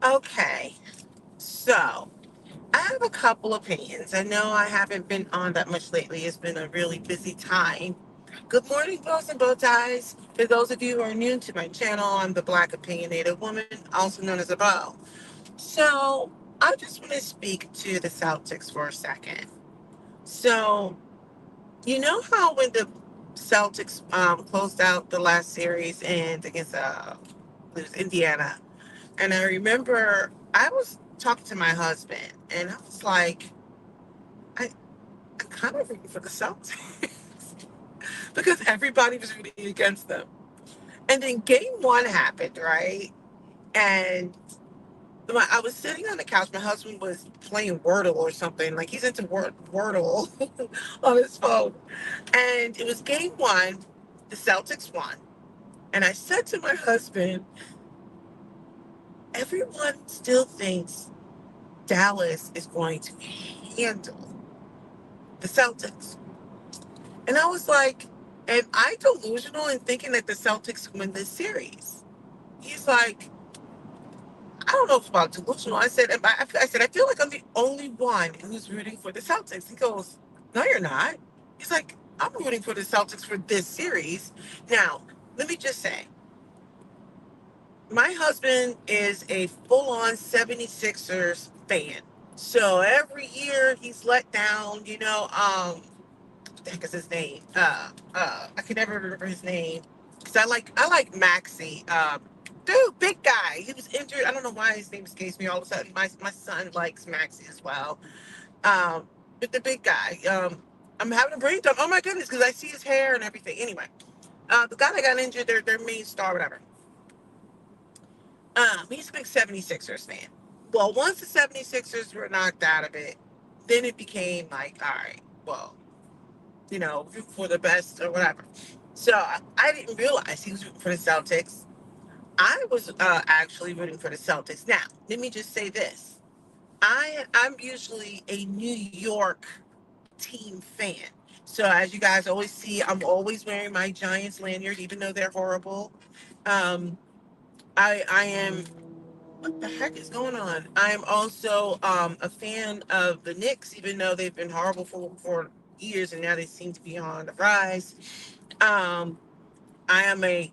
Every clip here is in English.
Okay, so I have a couple opinions. I know I haven't been on that much lately. It's been a really busy time. Good morning, bows and bow ties. For those of you who are new to my channel, I'm the Black Opinionated Woman, also known as a bow. So I just want to speak to the Celtics for a second. So, you know how when the Celtics closed out the last series and against it was Indiana, and I remember I was talking to my husband, and I was like, I, I'm kind of rooting for the Celtics because everybody was rooting against them. And then game one happened, right? And I was sitting on the couch. My husband was playing Wordle or something. Like he's into Wordle on his phone. And it was game one. The Celtics won. And I said to my husband, everyone still thinks Dallas is going to handle the Celtics. And I was like, am I delusional in thinking that the Celtics win this series? He's like, I don't know if it's about delusional. I said, I feel like I'm the only one who's rooting for the Celtics. He goes, no, you're not. He's like, I'm rooting for the Celtics for this series. Now, let me just say, my husband is a full-on 76ers fan. So every year he's let down, what the heck is his name? I can never remember his name. Because I like Maxi. Dude, big guy. He was injured. I don't know why his name escapes me all of a sudden. My son likes Maxi as well. Um, but the big guy. I'm having a brain dump. Oh my goodness, because I see his hair and everything. Anyway, the guy that got injured, their main star, whatever. He's a big 76ers fan. Well, once the 76ers were knocked out of it, then it became like, all right, well, root for the best or whatever. So I didn't realize he was rooting for the Celtics. I was actually rooting for the Celtics. Now, let me just say this: I'm usually a New York team fan. So as you guys always see, I'm always wearing my Giants lanyard, even though they're horrible. Um, I am. What the heck is going on? I am also a fan of the Knicks, even though they've been horrible for years, and now they seem to be on the rise. Um, I am a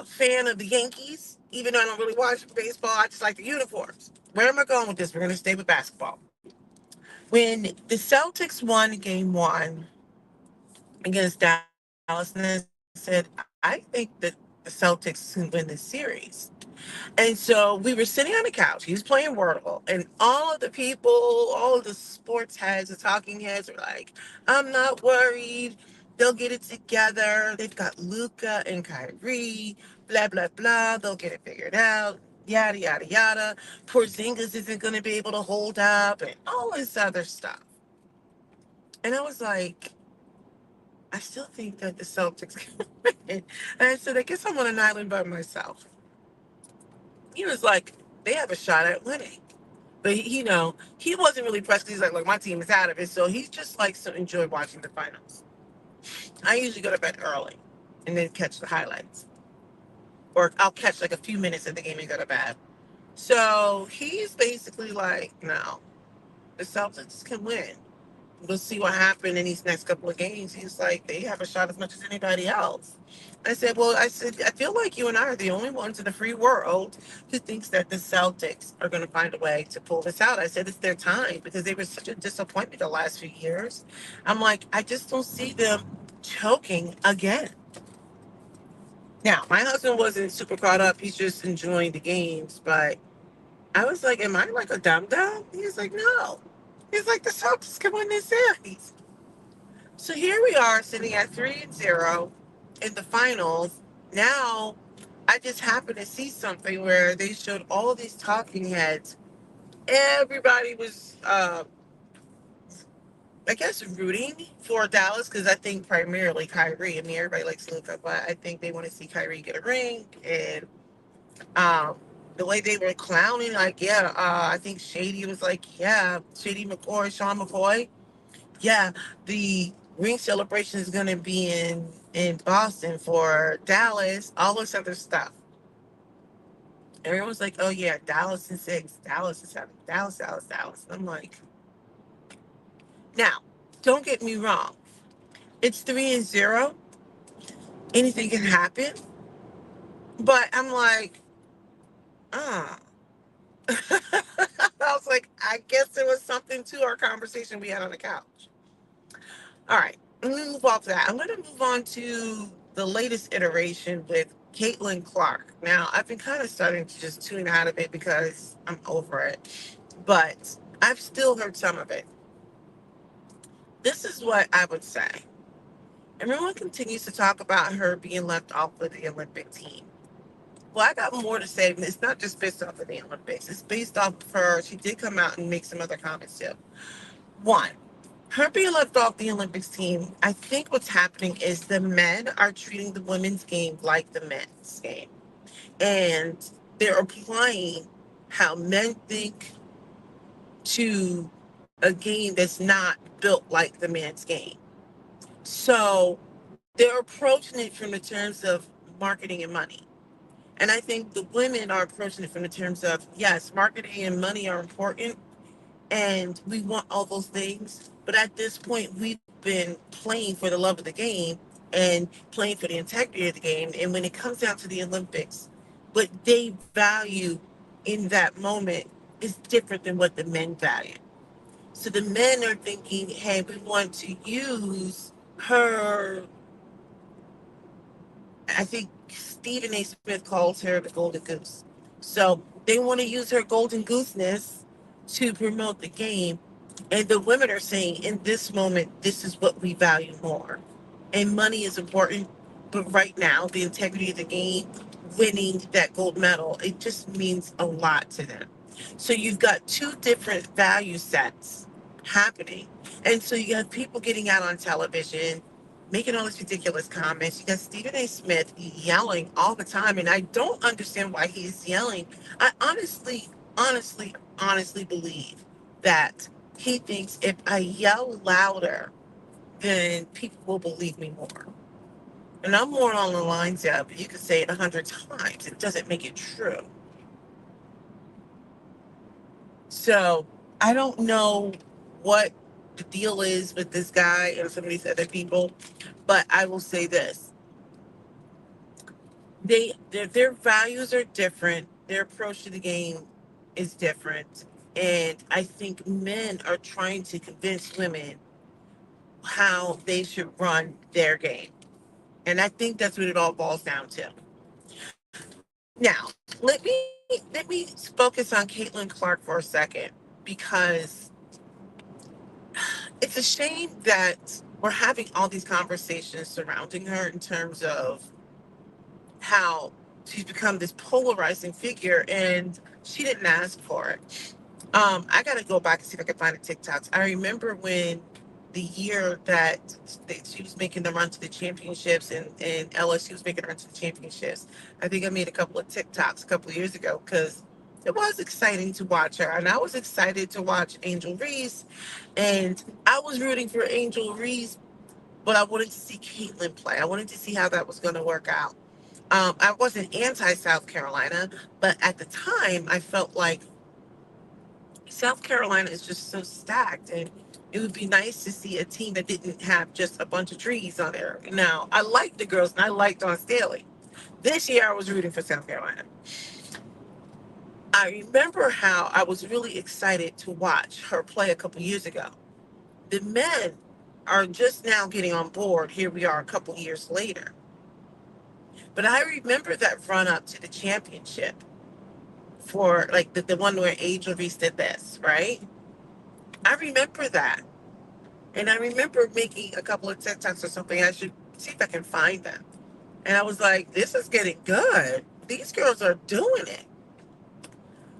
fan of the Yankees, even though I don't really watch baseball. I just like the uniforms. Where am I going with this? We're going to stay with basketball. When the Celtics won game one against Dallas, and I said, I think that the Celtics can win this series. And so we were sitting on the couch. He was playing Wordle, and all of the people, all of the sports heads, the talking heads were like, I'm not worried. They'll get it together. They've got Luca and Kyrie, blah, blah, blah. They'll get it figured out. Yada, yada, yada. Porzingis isn't going to be able to hold up, and all this other stuff. And I was like, I still think that the Celtics can win. And I said, I guess I'm on an island by myself. He was like, they have a shot at winning. But he wasn't really pressed. He's like, look, my team is out of it. So he just likes to enjoy watching the finals. I usually go to bed early and then catch the highlights. Or I'll catch like a few minutes of the game and go to bed. So he's basically like, no, the Celtics can win. We'll see what happened in these next couple of games. He's like, they have a shot as much as anybody else. I said, I feel like you and I are the only ones in the free world who thinks that the Celtics are going to find a way to pull this out. I said, it's their time because they were such a disappointment the last few years. I'm like, I just don't see them choking again. Now, my husband wasn't super caught up. He's just enjoying the games. But I was like, am I like a dum dum? He's like, no. He's like, the Celtics can win this series. So here we are sitting at 3-0 in the finals. Now, I just happened to see something where they showed all these talking heads. Everybody was, I guess, rooting for Dallas because I think primarily Kyrie. I mean, everybody likes Luka, but I think they want to see Kyrie get a ring. And the way they were clowning, like, yeah, I think Shady was like, yeah, Shady McCoy, Sean McCoy, yeah, the ring celebration is going to be in Boston for Dallas, all this other stuff. Everyone's like, oh yeah, Dallas in six, Dallas in seven, Dallas, Dallas, Dallas. I'm like, now, don't get me wrong. It's 3-0. Anything can happen. But I'm like, ah. I was like, I guess there was something to our conversation we had on the couch. All right, I'm gonna move off that. I'm gonna move on to the latest iteration with Caitlin Clark. Now, I've been kind of starting to just tune out of it because I'm over it, but I've still heard some of it. This is what I would say. Everyone continues to talk about her being left off of the Olympic team. Well, I got more to say. It's not just based off of the Olympics. It's based off of her. She did come out and make some other comments too. One, her being left off the Olympics team, I think what's happening is the men are treating the women's game like the men's game. And they're applying how men think to a game that's not built like the man's game. So they're approaching it from the terms of marketing and money. And I think the women are approaching it from the terms of, yes, marketing and money are important, and we want all those things. But at this point, we've been playing for the love of the game and playing for the integrity of the game. And when it comes down to the Olympics, what they value in that moment is different than what the men value. So the men are thinking, hey, we want to use her. I think Stephen A. Smith calls her the golden goose. So they want to use her golden gooseness to promote the game. And the women are saying, in this moment, this is what we value more. And money is important. But right now, the integrity of the game, winning that gold medal, it just means a lot to them. So you've got two different value sets happening. And so you have people getting out on television making all these ridiculous comments. You got Stephen A. Smith yelling all the time, and I don't understand why he's yelling. I honestly believe that he thinks if I yell louder, then people will believe me more. And I'm more on the lines of you could say it 100 times, it doesn't make it true. So I don't know what the deal is with this guy and some of these other people, but I will say this: their values are different. Their approach to the game is different, and I think men are trying to convince women how they should run their game, and I think that's what it all boils down to. Now, let me focus on Caitlin Clark for a second because it's a shame that we're having all these conversations surrounding her in terms of how she's become this polarizing figure and she didn't ask for it. I gotta go back and see if I can find the TikToks. I remember when the year that she was making the run to the championships and LSU was making the run to the championships. I think I made a couple of TikToks a couple of years ago because it was exciting to watch her. And I was excited to watch Angel Reese. And I was rooting for Angel Reese, but I wanted to see Caitlin play. I wanted to see how that was going to work out. I wasn't anti South Carolina, but at the time, I felt like South Carolina is just so stacked, and it would be nice to see a team that didn't have just a bunch of trees on there. Now, I liked the girls, and I liked Dawn Staley. This year, I was rooting for South Carolina. I remember how I was really excited to watch her play a couple years ago. The men are just now getting on board. Here we are a couple years later. But I remember that run up to the championship for like the one where Angel Reese did this, right? I remember that. And I remember making a couple of TikToks or something. I should see if I can find them. And I was like, this is getting good. These girls are doing it.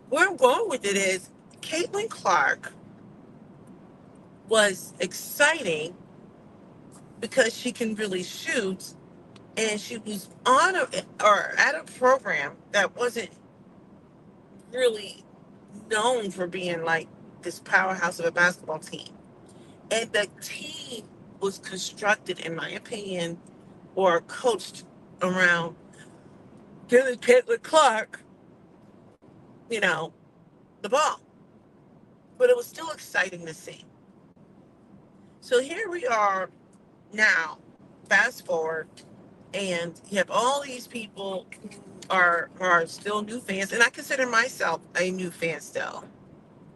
Where I'm going with it is Caitlin Clark was exciting because she can really shoot. And she was on a, or at a program that wasn't really known for being like this powerhouse of a basketball team. And the team was constructed, in my opinion, or coached around Caitlin Clark. you know, the ball. But it was still exciting to see. So here we are now, fast forward, and you have all these people who are still new fans, and I consider myself a new fan still.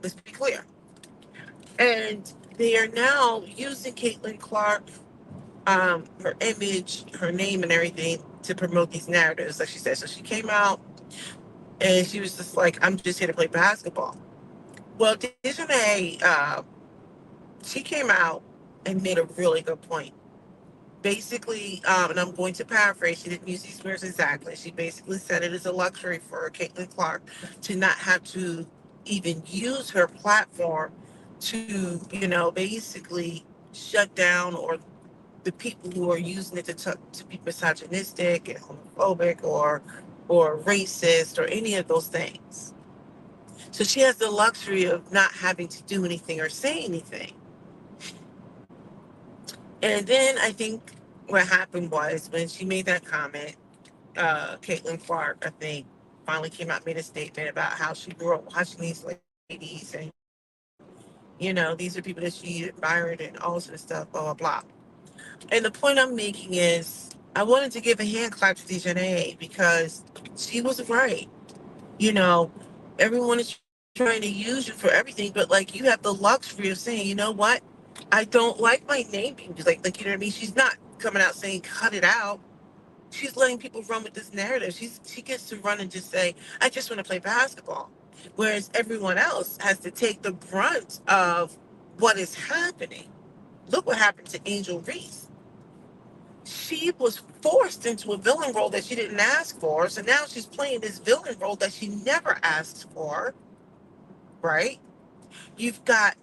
Let's be clear. And they are now using Caitlin Clark, her image, her name, and everything to promote these narratives, like she said. So she came out and she was just like, "I'm just here to play basketball." Well, Dejanay, she came out and made a really good point. Basically, and I'm going to paraphrase, she didn't use these words exactly. She basically said it is a luxury for Caitlin Clark to not have to even use her platform to, basically shut down or the people who are using it to be misogynistic and homophobic or racist or any of those things. So she has the luxury of not having to do anything or say anything. And then I think what happened was when she made that comment, Caitlin Clark, I think, finally came out and made a statement about how she grew up watching these ladies and, these are people that she admired and all this sort of stuff, blah, blah, blah. And the point I'm making is I wanted to give a hand clap to Dejanay because she was right. You know, everyone is trying to use you for everything, but like you have the luxury of saying, you know what? I don't like my name being like you know what I mean? She's not coming out saying cut it out. She's letting people run with this narrative. She gets to run and just say, I just want to play basketball. Whereas everyone else has to take the brunt of what is happening. Look what happened to Angel Reese. She was forced into a villain role that she didn't ask for. So now she's playing this villain role that she never asked for, right? You've got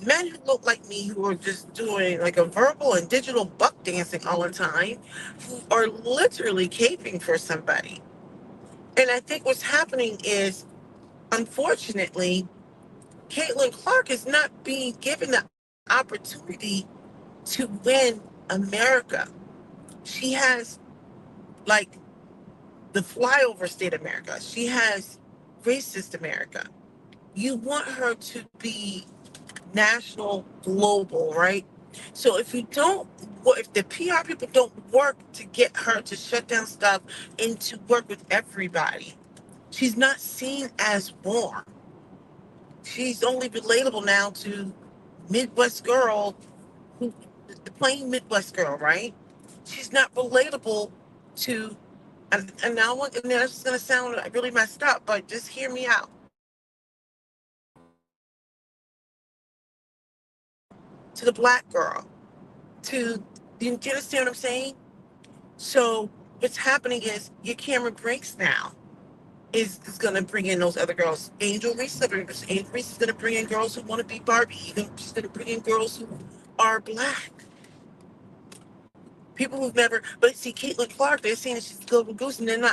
men who look like me who are just doing like a verbal and digital buck dancing all the time, who are literally caping for somebody. And I think what's happening is, unfortunately, Caitlin Clark is not being given the opportunity to win America. She has like the flyover state America. She has racist America. You want her to be national, global, right? So if the PR people don't work to get her to shut down stuff and to work with everybody, she's not seen as warm. She's only relatable now to Midwest girl, who the plain Midwest girl, right? She's not relatable to, and now and that's just gonna sound really messed up, but just hear me out. To the black girl, to you understand what I'm saying? So what's happening is your Cameron Brinks now is going to bring in those other girls. Angel Reese is going to bring in girls who want to be Barbie. She's going to bring in girls who are black. People who've never, but see, Caitlin Clark, they're saying that she's global goose, and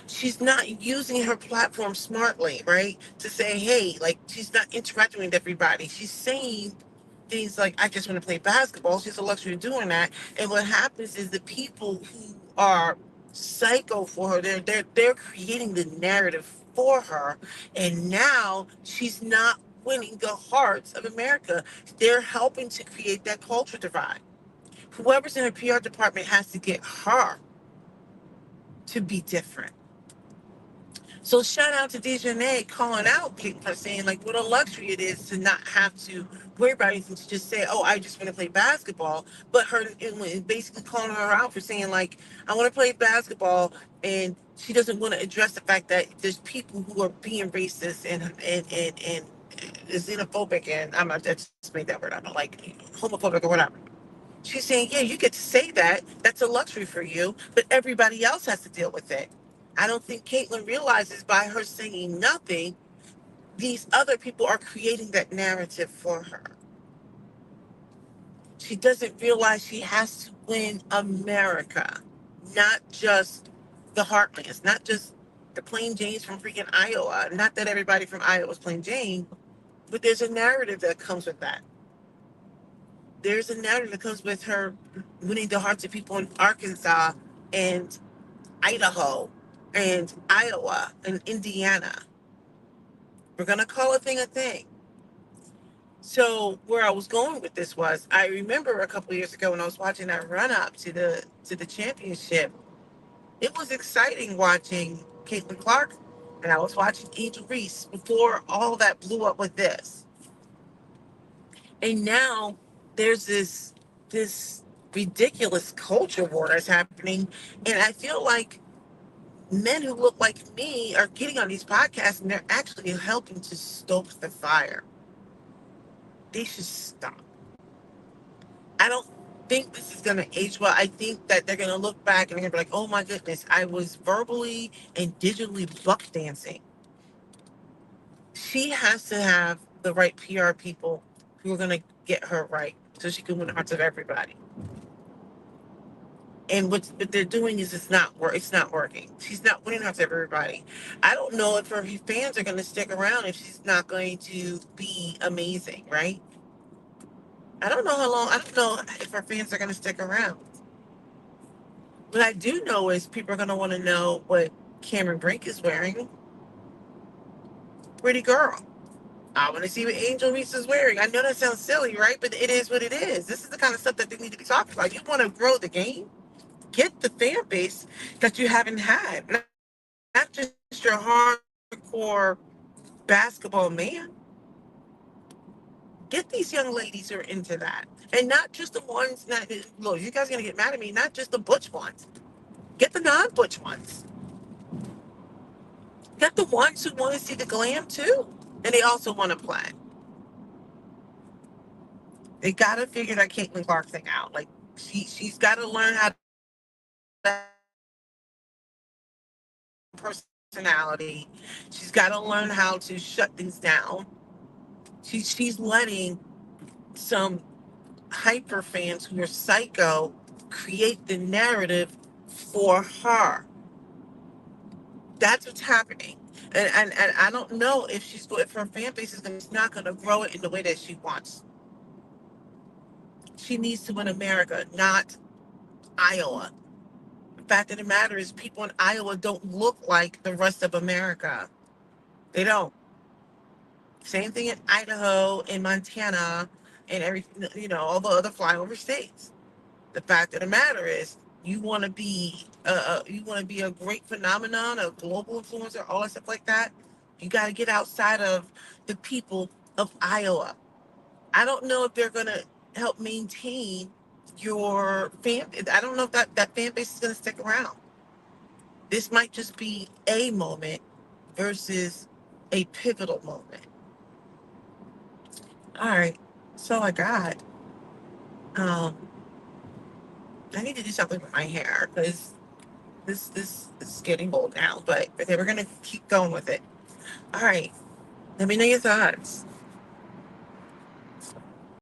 she's not using her platform smartly, right? To say, hey, like, she's not interacting with everybody. She's saying things like, I just want to play basketball. She's a luxury of doing that. And what happens is the people who are psycho for her, they're creating the narrative for her. And now she's not winning the hearts of America. They're helping to create that culture divide. Whoever's in her PR department has to get her to be different. So shout out to Dejanay calling out people, saying like what a luxury it is to not have to worry about anything, to just say, oh, I just want to play basketball. But her and basically calling her out for saying like, I want to play basketball, and she doesn't want to address the fact that there's people who are being racist and xenophobic, and I'm not, I just made that word, I don't like homophobic or whatever. She's saying, yeah, you get to say that. That's a luxury for you, but everybody else has to deal with it. I don't think Caitlin realizes by her saying nothing, these other people are creating that narrative for her. She doesn't realize she has to win America, not just the heartlands, not just the plain Janes from freaking Iowa. Not that everybody from Iowa is plain Jane, but there's a narrative that comes with that. There's a narrative that comes with her winning the hearts of people in Arkansas and Idaho and Iowa and Indiana. We're gonna call a thing a thing. So where I was going with this was, I remember a couple of years ago when I was watching that run up to the championship. It was exciting watching Caitlin Clark, and I was watching Angel Reese before all that blew up with this. And now there's this ridiculous culture war that's happening, and I feel like men who look like me are getting on these podcasts and they're actually helping to stoke the fire. They should stop. I don't think this is going to age well. I think that they're going to look back and they're going to be like, oh my goodness, I was verbally and digitally buck dancing. She has to have the right PR people who are going to get her right so she can win the hearts of everybody. And what they're doing is it's not working. She's not winning hearts of everybody. I don't know if her fans are going to stick around if she's not going to be amazing, right? I don't know how long. I don't know if her fans are going to stick around. What I do know is people are going to want to know what Cameron Brink is wearing. Pretty girl. I want to see what Angel Reese is wearing. I know that sounds silly, right? But it is what it is. This is the kind of stuff that they need to be talking about. You want to grow the game? Get the fan base that you haven't had. Not just your hardcore basketball man. Get these young ladies who are into that. And not just the ones that, look, you guys are going to get mad at me, not just the butch ones. Get the non butch ones. Get the ones who want to see the glam too. And they also want to play. They got to figure that Caitlin Clark thing out. Like, she's got to learn how to personality. She's got to learn how to shut things down. She's letting some hyper fans who are psycho create the narrative for her. That's what's happening. And I don't know if if her fan base is not going to grow it in the way that she wants. She needs to win America, not Iowa. The fact of the matter is, people in Iowa don't look like the rest of America. They don't. Same thing in Idaho, in Montana, and everything, all the other flyover states. The fact of the matter is, you want to be a great phenomenon, a global influencer, all that stuff like that. You got to get outside of the people of Iowa. I don't know if they're going to help maintain your fan. I don't know if that fan base is going to stick around. This might just be a moment versus a pivotal moment. All right. So I got. Um, I need to do something with my hair because this is getting old now. But okay, we're gonna keep going with it. All right. Let me know your thoughts.